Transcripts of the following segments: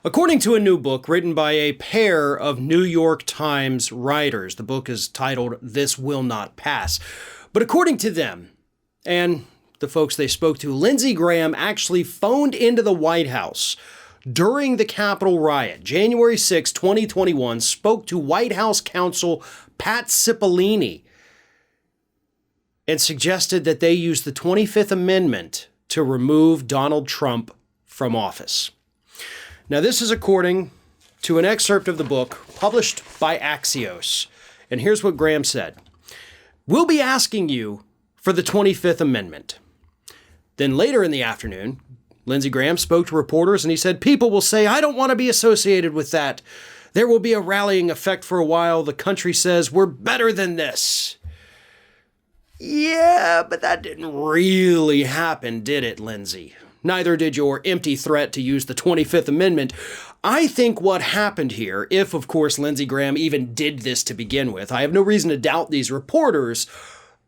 According to a new book written by a pair of New York Times writers, the book is titled This Will Not Pass. But according to them, and the folks they spoke to, Lindsey Graham actually phoned into the White House during the Capitol Riot, January 6, 2021, spoke to White House counsel Pat Cipollone and suggested that they use the 25th Amendment to remove Donald Trump from office. Now, this is according to an excerpt of the book published by Axios. And here's what Graham said. "We'll be asking you for the 25th Amendment." Then later in the afternoon, Lindsey Graham spoke to reporters and he said, "People will say, I don't want to be associated with that. There will be a rallying effect for a while. The country says we're better than this." Yeah, but that didn't really happen, did it, Lindsey? Neither did your empty threat to use the 25th Amendment. I think what happened here, if of course Lindsey Graham even did this to begin with, I have no reason to doubt these reporters,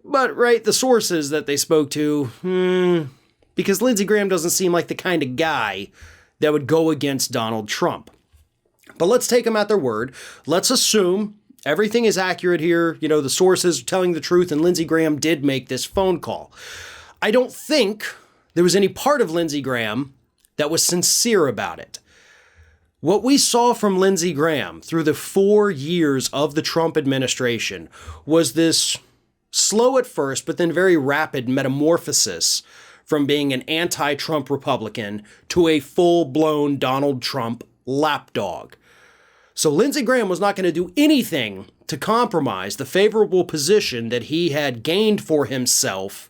but right, the sources that they spoke to, because Lindsey Graham doesn't seem like the kind of guy that would go against Donald Trump. But let's take them at their word. Let's assume everything is accurate here. You know, the sources are telling the truth and Lindsey Graham did make this phone call. I don't think there was any part of Lindsey Graham that was sincere about it. What we saw from Lindsey Graham through the 4 years of the Trump administration was this slow at first, but then very rapid metamorphosis from being an anti-Trump Republican to a full-blown Donald Trump lapdog. So Lindsey Graham was not going to do anything to compromise the favorable position that he had gained for himself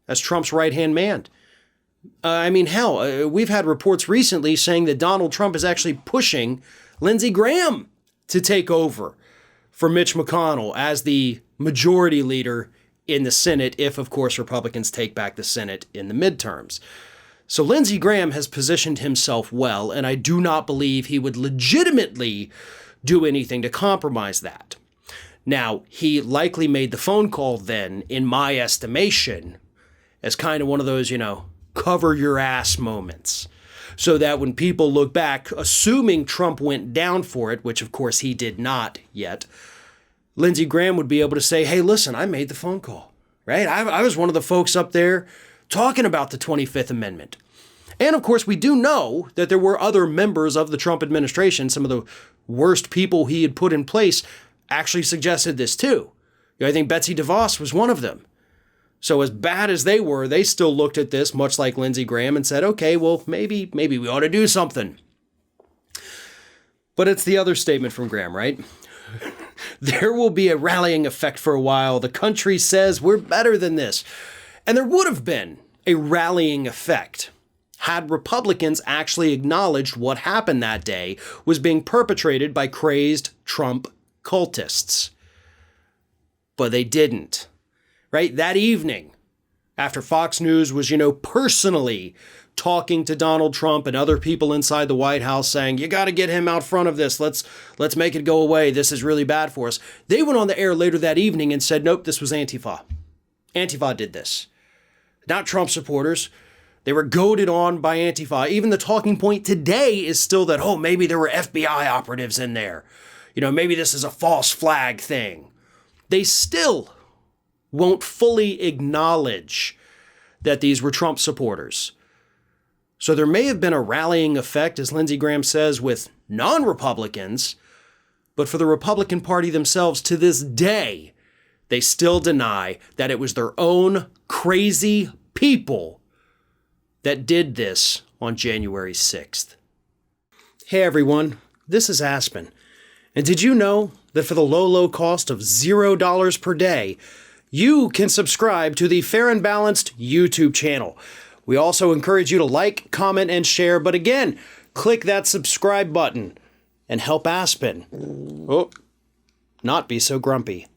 as Trump's right-hand man. We've had reports recently saying that Donald Trump is actually pushing Lindsey Graham to take over for Mitch McConnell as the majority leader in the Senate, if, of course, Republicans take back the Senate in the midterms. So Lindsey Graham has positioned himself well, and I do not believe he would legitimately do anything to compromise that. Now, he likely made the phone call then, in my estimation, as kind of one of those, cover your ass moments. So that when people look back, assuming Trump went down for it, which of course he did not yet, Lindsey Graham would be able to say, hey, listen, I made the phone call, right? I was one of the folks up there talking about the 25th Amendment. And of course, we do know that there were other members of the Trump administration, some of the worst people he had put in place, actually suggested this too. I think Betsy DeVos was one of them. So as bad as they were, they still looked at this, much like Lindsey Graham, and said, okay, well, maybe we ought to do something. But it's the other statement from Graham, right? There will be a rallying effect for a while. The country says we're better than this. And there would have been a rallying effect had Republicans actually acknowledged what happened that day was being perpetrated by crazed Trump cultists. But they didn't. Right? That evening, after Fox News was, personally talking to Donald Trump and other people inside the White House saying, you got to get him out front of this. Let's make it go away. This is really bad for us. They went on the air later that evening and said, nope, this was Antifa. Antifa did this. Not Trump supporters. They were goaded on by Antifa. Even the talking point today is still that, maybe there were FBI operatives in there. Maybe this is a false flag thing. They still won't fully acknowledge that these were Trump supporters. So there may have been a rallying effect, as Lindsey Graham says, with non-Republicans, but for the Republican Party themselves, to this day, they still deny that it was their own crazy people that did this on January 6th. Hey everyone, this is Aspen. And did you know that for the low cost of $0 per day, you can subscribe to the Fair and Balanced YouTube channel. We also encourage you to like, comment, and share. But again, click that subscribe button and help Aspen not be so grumpy.